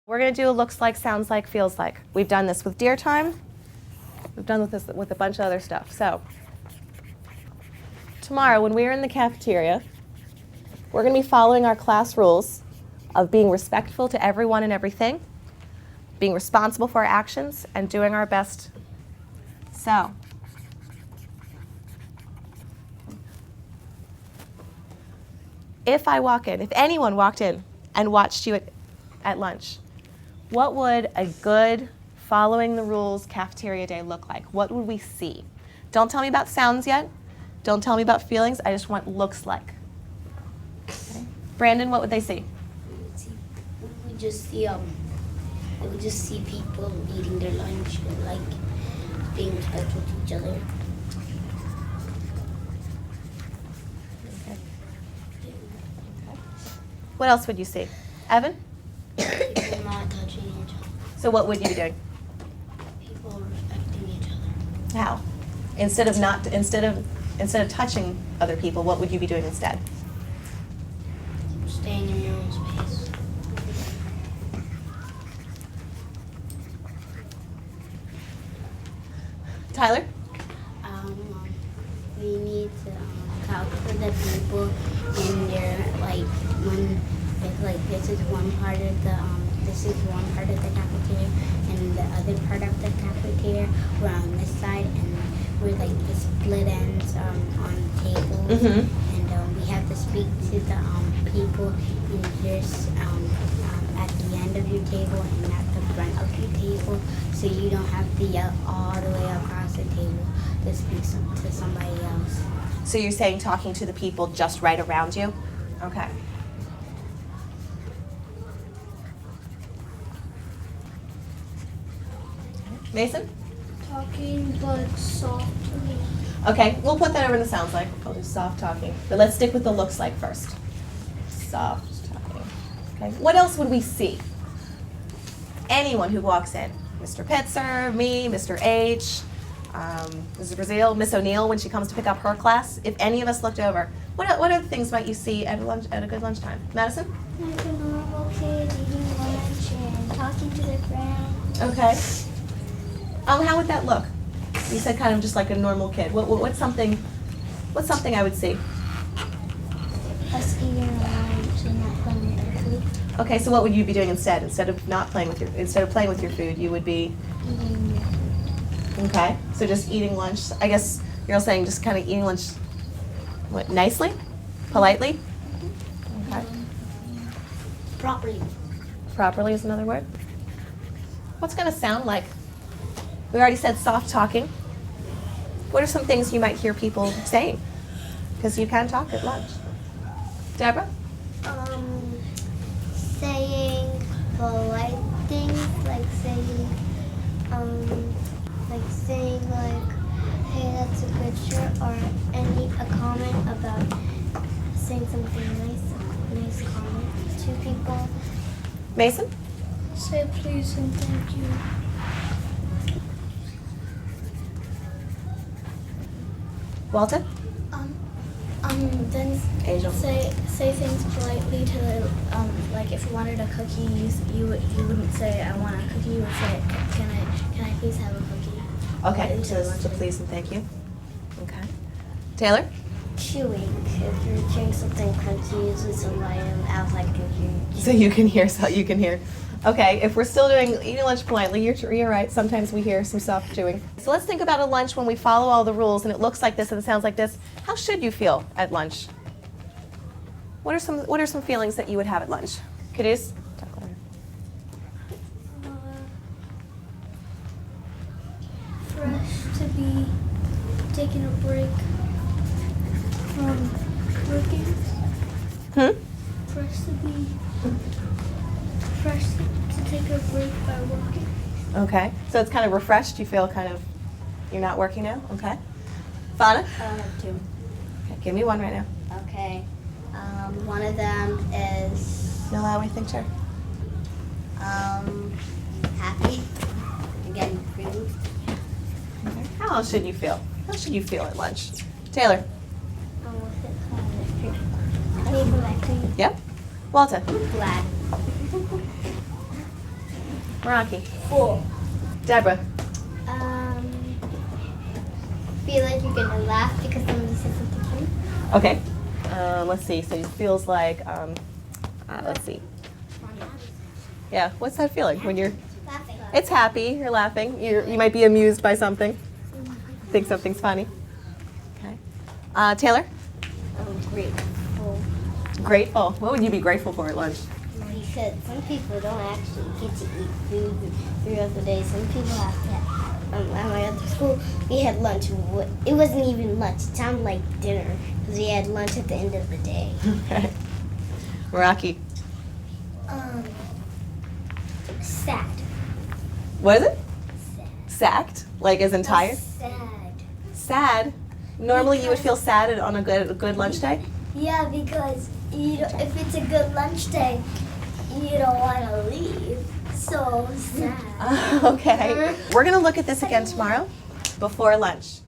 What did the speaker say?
We're going to do a looks like, sounds like, feels like. We've done this with deer time. We've done this with a bunch of other stuff. So tomorrow when we're in the cafeteria, we're going to be following our class rules of being respectful to everyone and everything, being responsible for our actions, and doing our best. So if I walk in, if anyone walked in and watched you at lunch, what would a good following the rules cafeteria day look like? What would we see? Don't tell me about sounds yet. Don't tell me about feelings. I just want looks like. Okay. Brandon, what would they see? We would just see people eating their lunch and like being respectful to each other. Okay. What else would you see? Evan? People not touching each other. So what would you be doing? People respecting each other. How? Instead of touching other people, what would you be doing instead? Staying in your own space. Tyler? We need to talk for the people in there, like when it's like this is one part of the cafeteria and the other part of the cafeteria we're on this side and we're like the split ends on tables. Mm-hmm. And we have to speak to the people in this at the end of your table and at the front of your table, so you don't have to yell all the way across the table to speak to somebody else. So you're saying talking to the people just right around you? Okay. Mason? Talking but softly. Okay, we'll put that over in the sounds like. We'll do soft talking. But let's stick with the looks like first. Soft talking. Okay. What else would we see? Anyone who walks in. Mr. Pitzer, me, Mr. H, Mrs. Brazil, Miss O'Neill when she comes to pick up her class. If any of us looked over, what other things might you see at a good lunchtime? Madison? Like a normal kid eating lunch and talking to their friends. Okay. How would that look? You said kind of just like a normal kid. What's something I would see? Us eating lunch and not playing with our food. Okay, so what would you be doing instead? Instead of playing with your food, you would be Eating your food. okay. So just eating lunch. I guess you're all saying just kind of eating lunch. What, nicely, politely? Okay. Properly. Properly is another word. What's going to sound like? We already said soft talking. What are some things you might hear people saying? Because you can talk at lunch. Deborah? Saying polite things, like saying hey, that's a good shirt, or a comment about saying something nice comment to people. Mason? Say please and thank you. Walter? Then Angel? say things politely to the, like if you wanted a cookie, you wouldn't say I want a cookie, you would say can I please have a cookie? Okay, Politely to the so lunch. please and thank you. Okay. Taylor? Chewing. If you're chewing something crunchy, usually somebody outside can hear. So you can hear. Okay, if we're still doing eating lunch politely, you're right. Sometimes we hear some soft chewing. So let's think about a lunch when we follow all the rules and it looks like this and it sounds like this. How should you feel at lunch? What are some feelings that you would have at lunch? Kiddos? Fresh to be taking a break from working. Fresh to take a break by working. Okay, so it's kind of refreshed. You feel kind of, you're not working now? Okay. Fauna? I have two. Okay, give me one right now. Okay. One of them is No, allow me to think, sure. happy and getting food. Okay. How else should you feel? How should you feel at lunch? Taylor? Yep. Yep. Walter? Glad. Meraki. 4. Deborah. Feel like you're gonna laugh because somebody said something funny. Okay. Let's see. So it feels like, let's see. Yeah, what's that feeling when you're, Laughing. it's happy, you're laughing, you might be amused by something, think something's funny. Okay. Taylor? Grateful. Grateful. What would you be grateful for at lunch? Because some people don't actually get to eat food throughout the day. Some people have to. At my other school, we had lunch. It wasn't even lunch. It sounded like dinner because we had lunch at the end of the day. Okay. Meraki. Sad. What is it? Sad. Sacked? Like as in tired? Sad. Sad? Normally you would feel sad on a good lunch day? Yeah, because if it's a good lunch day, you don't want to leave. So sad. Okay. We're going to look at this again tomorrow before lunch.